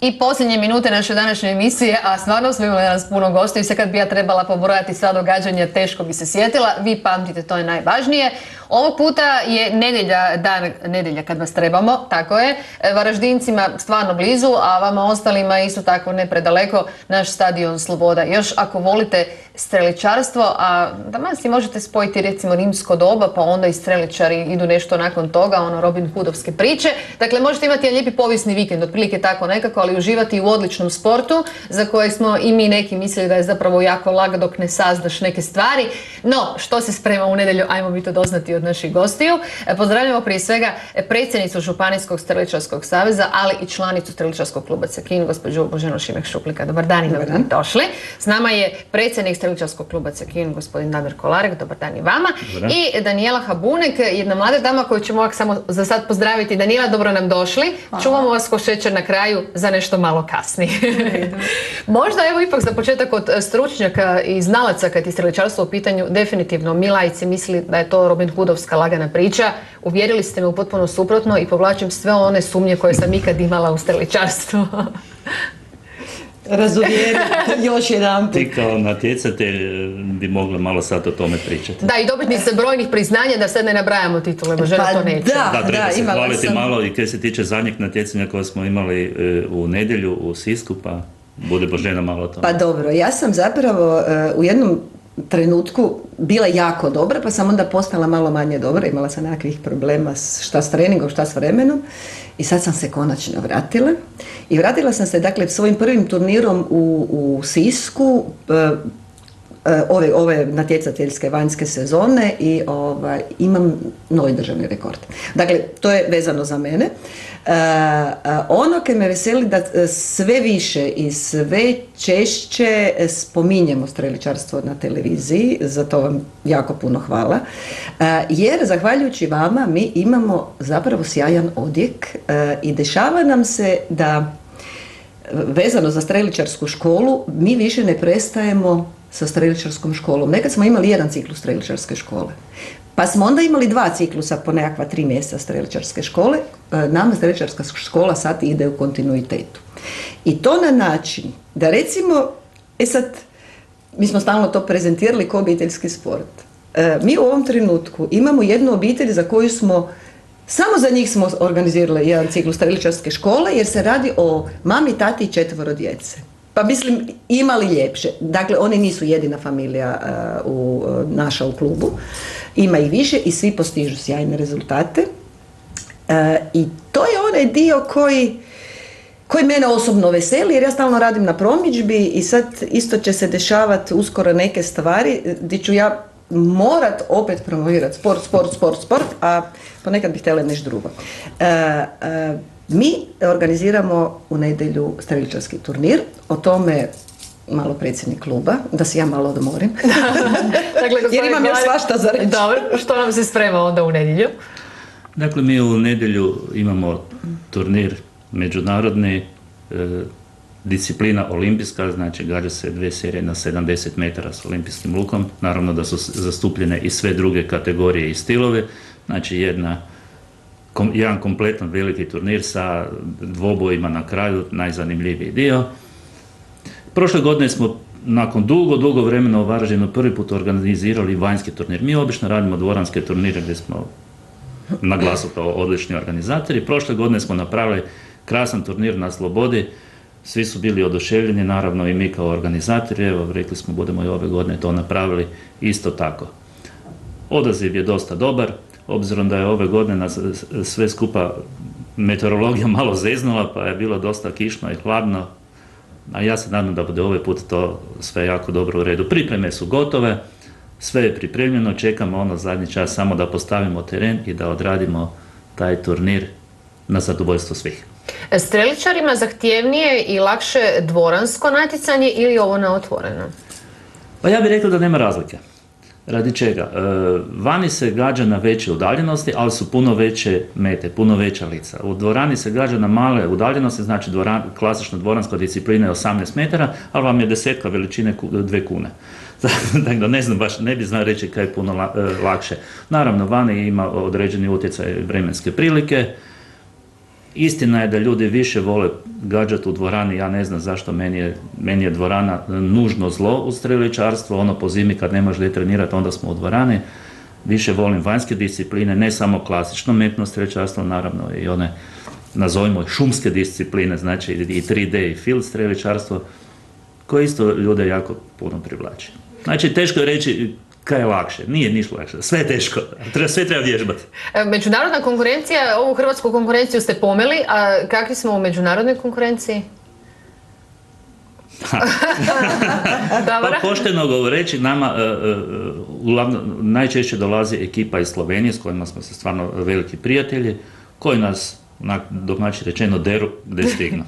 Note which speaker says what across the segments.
Speaker 1: I posljednje minute naše današnje emisije, a stvarno smo imali danas puno gostiju i sad kad bi ja trebala pobrojati sva događanja, teško bi se sjetila. Vi pamtite, to je najvažnije. Ovog puta je nedjelja kad vas trebamo, tako je. Varaždincima stvarno blizu, a vama ostalima isto tako ne predaleko, naš stadion Sloboda. Još ako volite streličarstvo, a da si možete spojiti recimo rimsko doba, pa onda i streličari idu nešto nakon toga, ono Robin Hoodovske priče. Dakle, možete imati jedan lijepi povijesni vikend, otprilike tako nekako, ali uživati u odličnom sportu, za koje smo i mi neki mislili da je zapravo jako lag dok ne saznaš neke stvari. No, što se sprema u nedjelju, ajmo mi to doznati od naših gostiju. Pozdravljamo prije svega predsjednicu Županijskog streličarskog saveza, ali i članicu streličarskog kluba Cekin, gospođu Boženu Šimek-Šuplika. Dobar dan i dobro došli. S nama je predsjednik streličarskog kluba Cekin, gospodin Damir Kolarek. Dobar dan i vama. Dobar. I Danijela Habunek, jedna mlada dama koju ćemo ovak samo za sad pozdraviti. Danijela, dobro nam došli. Čuvamo vas ko šećer na kraju za nešto malo kasnije. Možda evo ipak za početak od stručnjaka i znalaca kad je streličarstvo u pitanju, definitivno mi laici misli da je to Robin Hoodovska lagana priča. Uvjerili ste me u potpuno suprotno i povlačim sve one sumnje koje sam ikad imala u streličarstvu.
Speaker 2: Razuvjeri još jedan put.
Speaker 3: Ti kao natjecatelj bi mogla malo sad o tome pričati.
Speaker 1: Da, i dobitnice brojnih priznanja, da sad ne nabrajamo titule, Božena to neće.
Speaker 3: Da, treba se hvaliti malo i kaj se tiče zadnjeg natjecanja koje smo imali u nedjelju u Sisku, pa bude Božena malo o tome.
Speaker 2: Pa dobro, ja sam zapravo u jednom trenutku bila jako dobra, pa sam onda postala malo manje dobra, imala sam nekakvih problema šta s treningom, šta s vremenom i sad sam se konačno vratila. I vratila sam se, dakle, svojim prvim turnirom u Sisku, ove natjecateljske vanjske sezone i imam novi državni rekord. Dakle, to je vezano za mene. Ono koje me veseli da sve više i sve češće spominjemo streličarstvo na televiziji, za to vam jako puno hvala, jer zahvaljujući vama mi imamo zapravo sjajan odjek i dešava nam se da vezano za streličarsku školu mi više ne prestajemo sa streličarskom školom. Nekad smo imali jedan ciklus streličarske škole. Pa smo onda imali 2 ciklusa po nekakva 3 mjeseca streličarske škole. Nama streličarska škola sad ide u kontinuitetu. I to na način da recimo, sad, mi smo stalno to prezentirali kao obiteljski sport. Mi u ovom trenutku imamo jednu obitelj za koju smo, samo za njih smo organizirali jedan ciklus streličarske škole, jer se radi o mami, tati i 4 djece. Pa mislim, imali ljepše. Dakle, oni nisu jedina familija naša u klubu. Ima i više i svi postižu sjajne rezultate. I to je onaj dio koji mene osobno veseli, jer ja stalno radim na promidžbi i sad isto će se dešavati uskoro neke stvari gdje ću ja morat opet promovirati sport, a ponekad bih htjela nešto drugo. Mi organiziramo u nedjelju streličarski turnir, o tome malo predsjednik kluba, da se ja malo odmorim.
Speaker 1: Dakle,
Speaker 2: jer imam još svašta za reći.
Speaker 1: Dobro, što nam se sprema onda u nedjelju?
Speaker 3: Dakle, mi u nedjelju imamo turnir međunarodni, disciplina olimpijska, znači gađa se 2 serije na 70 metara s olimpijskim lukom. Naravno da su zastupljene i sve druge kategorije i stilove, znači jedan kompletan veliki turnir sa dvobojima na kraju, najzanimljiviji dio. Prošle godine smo nakon dugo vremena u Varaždinu prvi put organizirali vanjski turnir. Mi obično radimo dvoranske turnire gdje smo na glasu kao odlični organizatori. Prošle godine smo napravili krasan turnir na Slobodi. Svi su bili oduševljeni, naravno i mi kao organizatori. Evo, rekli smo budemo i ove godine to napravili isto tako. Odaziv je dosta dobar, obzirom da je ove godine nas sve skupa meteorologija malo zeznula, pa je bilo dosta kišno i hladno. A ja se nadam da bude ovaj put to sve jako dobro u redu. Pripreme su gotove, sve je pripremljeno, čekamo zadnji čas samo da postavimo teren i da odradimo taj turnir na zadovoljstvo svih.
Speaker 1: Streličarima zahtjevnije i lakše dvoransko natjecanje ili ovo na otvoreno?
Speaker 3: Pa ja bih rekao da nema razlike. Radi čega? Vani se gađa na veće udaljenosti, ali su puno veće mete, puno veća lica. U dvorani se gađa na male udaljenosti, znači klasična dvoranska disciplina je 18 metara, ali vam je 10 veličine 2 kune. Dakle, ne znam baš, ne bi znao reći kaj je puno lakše. Naravno, vani ima određeni utjecaj vremenske prilike, Istina je da ljudi više vole gađati u dvorani, ja ne znam zašto, meni je dvorana nužno zlo u streličarstvu, ono po zimi kad nemaš gdje trenirati, onda smo u dvorani. Više volim vanjske discipline, ne samo klasično metno streličarstvo, naravno i one, nazovimo šumske discipline, znači i 3D i field streličarstvo, koje isto ljude jako puno privlači. Znači, teško je reći kaj je lakše, nije ništa lakše, sve je teško, sve treba vježbati.
Speaker 1: Međunarodna konkurencija, ovu hrvatsku konkurenciju ste pomeli, a kakvi smo u međunarodnoj konkurenciji?
Speaker 3: Pa pošteno govoreći, nama najčešće dolazi ekipa iz Slovenije s kojima smo se stvarno veliki prijatelji, koji nas, domaći rečeno, deru gdje stignu.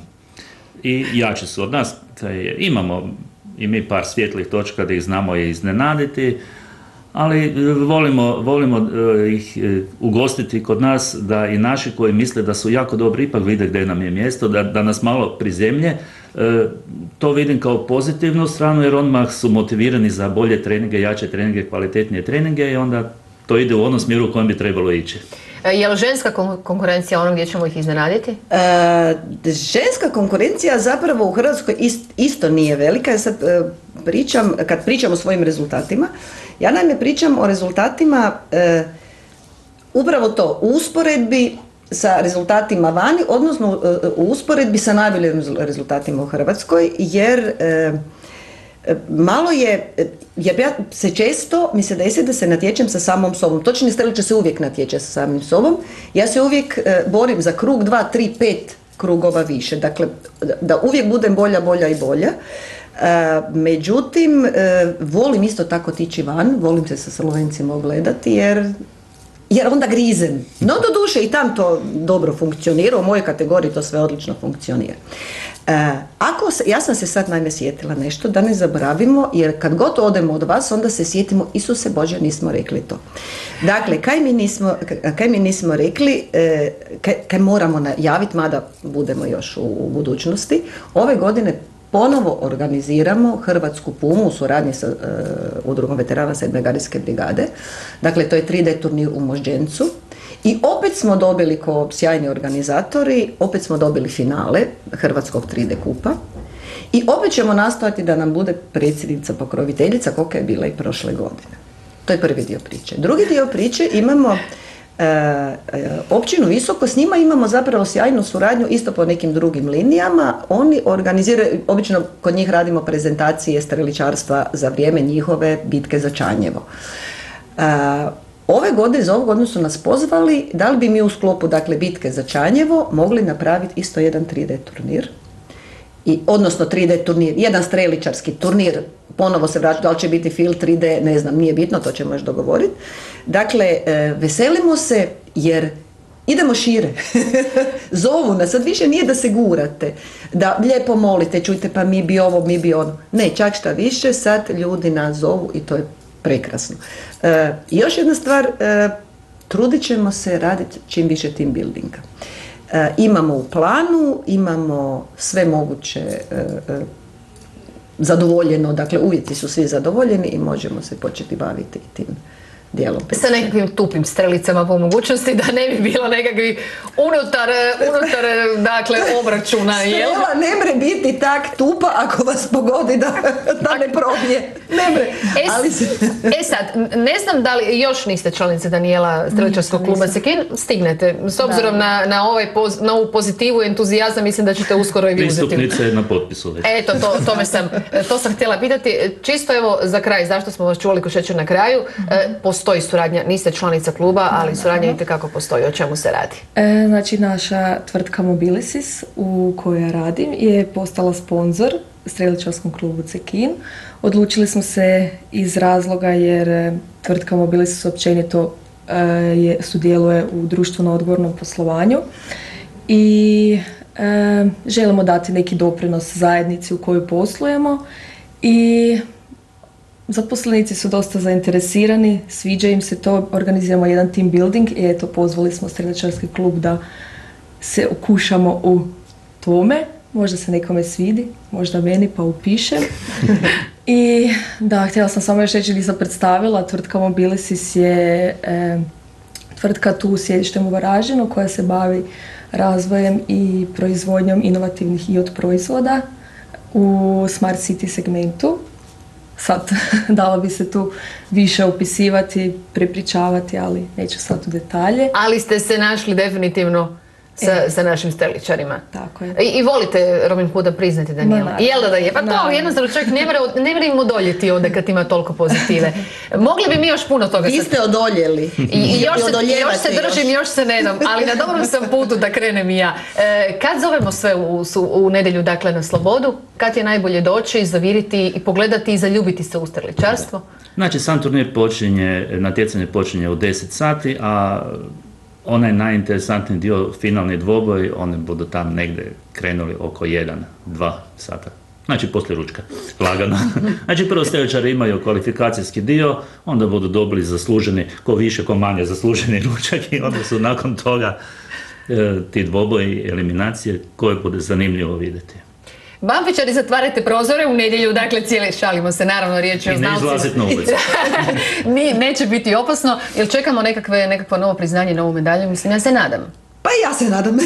Speaker 3: I jači su od nas, imamo i mi par svjetlih točka da ih znamo je iznenaditi, ali volimo ih ugostiti kod nas, da i naši koji misle da su jako dobri ipak vide gdje nam je mjesto, da nas malo prizemlje. To vidim kao pozitivnu stranu, jer odmah su motivirani za bolje treninge, jače treninge, kvalitetnije treninge i onda to ide u onom smjeru u kojem bi trebalo ići.
Speaker 1: Je li ženska konkurencija ono gdje ćemo ih iznenaditi?
Speaker 2: Ženska konkurencija zapravo u Hrvatskoj isto nije velika. Ja sad kad pričam o svojim rezultatima, ja naime pričam o rezultatima upravo to, u usporedbi sa rezultatima vani, odnosno u usporedbi sa najboljim rezultatima u Hrvatskoj, jer malo je, jer ja se često, mi se desi da se natječem sa samom sobom. Točni streličar se uvijek natječe sa samim sobom. Ja se uvijek borim za krug 2, 3, 5 krugova više. Dakle, da uvijek budem bolja i bolja. Međutim, volim isto tako tići van, volim se sa Slovencima ogledati, jer onda grizem. No, do duše i tam to dobro funkcionira, u mojoj kategoriji to sve odlično funkcionira. Ja sam se sad naime sjetila nešto, da ne zaboravimo, jer kad god odemo od vas, onda se sjetimo, Isuse Bože, nismo rekli to. Dakle, kaj mi nismo rekli, kaj moramo najaviti, mada budemo još u budućnosti, ove godine ponovo organiziramo Hrvatsku Pumu u suradnji sa udrugom veterana 7. gardijske brigade. Dakle, to je 3D turnir u Možđencu. I opet smo dobili, kao sjajni organizatori, opet smo dobili finale Hrvatskog 3D kupa. I opet ćemo nastojati da nam bude predsjednica pokroviteljica, koliko je bila i prošle godine. To je prvi dio priče. Drugi dio priče, imamo općinu Visoko, s njima imamo zapravo sjajnu suradnju isto po nekim drugim linijama. Oni organiziraju, obično kod njih radimo prezentacije streličarstva za vrijeme njihove bitke za Čanjevo. Za ovu godinu su nas pozvali da li bi mi u sklopu, dakle, bitke za Čanjevo mogli napraviti isto jedan 3D turnir. Odnosno 3D turnir, jedan streličarski turnir, ponovo se vraća, da li će biti field 3D, ne znam, nije bitno, to ćemo još dogovoriti. Dakle, veselimo se jer idemo šire. Zovu nas, sad više nije da se gurate, da lijepo molite, čujte pa mi bi ovo, mi bi ono. Ne, čak šta više, sad ljudi nas zovu i to je prekrasno. Još jedna stvar, trudit ćemo se raditi čim više team buildinga. Imamo u planu, imamo sve moguće zadovoljeno, dakle uvjeti su svi zadovoljeni i možemo se početi baviti tim dijelom.
Speaker 1: Sa nekakvim tupim strelicama po mogućnosti, da ne bi bilo nekakvi unutar dakle, obračuna.
Speaker 2: Strela ne mre biti tak tupa ako vas pogodi da ne probije. Ne mre.
Speaker 1: Sad, ne znam da li još niste članice Danijela streličarskog kluba Cekin, stignete. S obzirom na ovu pozitivu i entuzijazam, mislim da ćete uskoro i vi uzeti.
Speaker 3: Pristupnica je na potpisu već.
Speaker 1: Eto, to sam htjela pitati. Čisto evo za kraj, zašto smo vas čuvali ko šećer na kraju, postoji suradnja, niste članica kluba, ali suradnja itekako postoji. O čemu se radi?
Speaker 4: Znači, naša tvrtka Mobilisis u kojoj radim je postala sponzor streličarskom klubu Cekin. Odlučili smo se iz razloga jer tvrtka Mobilisis općenito sudjeluje u društveno odgovornom poslovanju i želimo dati neki doprinos zajednici u kojoj poslujemo i zaposlenici su dosta zainteresirani, sviđa im se to, organiziramo jedan team building i eto, pozvali smo streličarski klub da se okušamo u tome. Možda se nekome svidi, možda meni, pa upišem. I da, htjela sam samo još reći, nisam predstavila, tvrtka Mobilisis je tvrtka tu u sjedištem u Varaždinu koja se bavi razvojem i proizvodnjom inovativnih IoT proizvoda u Smart City segmentu. Sad, dalo bi se tu više opisivati, prepričavati, ali neću sad u detalje.
Speaker 1: Ali ste se našli definitivno sa našim streličarima.
Speaker 4: Tako je.
Speaker 1: I volite Robin Hooda, priznati, Danijela. Jel da je? Pa to jednostavno čovjek ne mora im odoljeti onda kad ima toliko pozitive. Mogli bi mi još puno toga.
Speaker 2: Vi ste odoljeli.
Speaker 1: I još se držim, još se ne dam, ali na dobrom sam putu da krenem i ja. Kad zovemo sve u nedjelju, dakle, na slobodu, kad je najbolje doći, zaviriti i pogledati i zaljubiti se u streličarstvo?
Speaker 3: Znači, sam turnir natjecanje počinje u 10 sati, a onaj najinteresantniji dio, finalni dvoboj, oni budu tam negdje krenuli oko 1-2 sata. Znači, poslije ručka, lagano. Znači, prvo streličari imaju kvalifikacijski dio, onda budu dobili zasluženi, ko više, ko manje zasluženi ručak i onda su nakon toga ti dvoboji, eliminacije, koje bude zanimljivo vidjeti.
Speaker 1: Banfičari, zatvarajte prozore u nedjelju, dakle šalimo se, naravno, riječ je o znalcima.
Speaker 3: I ne izlaziti na ulicu.
Speaker 1: Neće biti opasno, jer čekamo nekakvo novo priznanje, novu medalju, mislim, ja se nadam.
Speaker 2: Pa ja se nadam.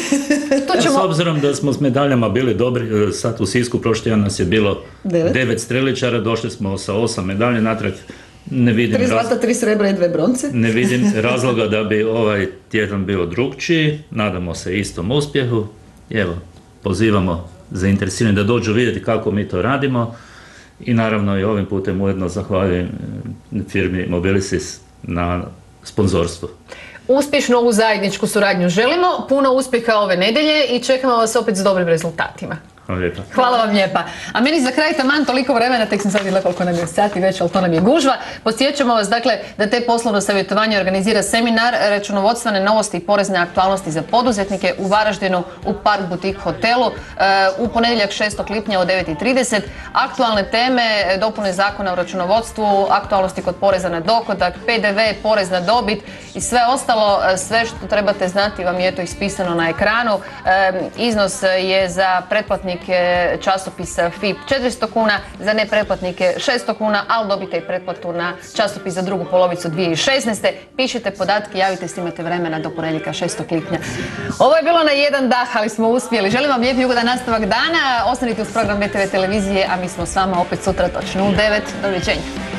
Speaker 3: S obzirom da smo s medaljama bili dobri, sad u Sisku prošli tjedan nas je bilo 9 streličara, došli smo sa 8 medalje natrag.
Speaker 2: 3 zlata, 3 srebra i 2 bronce.
Speaker 3: Ne vidim razloga da bi ovaj tjedan bio drugčiji, nadamo se istom uspjehu. Evo, pozivamo zainteresirani da dođu vidjeti kako mi to radimo i naravno i ovim putem ujedno zahvaljujem firmi Mobilisis na sponzorstvu.
Speaker 1: Uspješnu ovu zajedničku suradnju želimo, puno uspjeha ove nedjelje i čekamo vas opet s dobrim rezultatima.
Speaker 3: Hvala lijepa.
Speaker 1: Hvala vam lijepa. A meni za kraj taman toliko vremena, tek sam sad vidjela koliko nam je sati već, ali to nam je gužva. Podsjećamo vas, dakle, da te poslovno savjetovanje organizira seminar računovodstvene novosti i porezne aktualnosti za poduzetnike u Varaždinu u Park Boutique hotelu u ponedjeljak 6. lipnja od 9:30. Aktualne teme, dopune zakona o računovodstvu, aktualnosti kod poreza na dohodak, PDV, porez na dobit i sve ostalo, sve što trebate znati vam je to ispisano na ekranu. Iznos je za pretplatnike časopisa FIP 400 kuna, za nepretplatnike 600 kuna, ali dobite i pretplatu na časopis za drugu polovicu 2016. Pišite podatke, javite se, imate vremena do ponedjeljka 6. lipnja. Ovo je bilo na jedan dah, ali smo uspjeli. Želim vam lijep i ugodan nastavak dana. Ostanite uz program BTV televizije, a mi smo s vama opet sutra točno u 9. Doviđenja.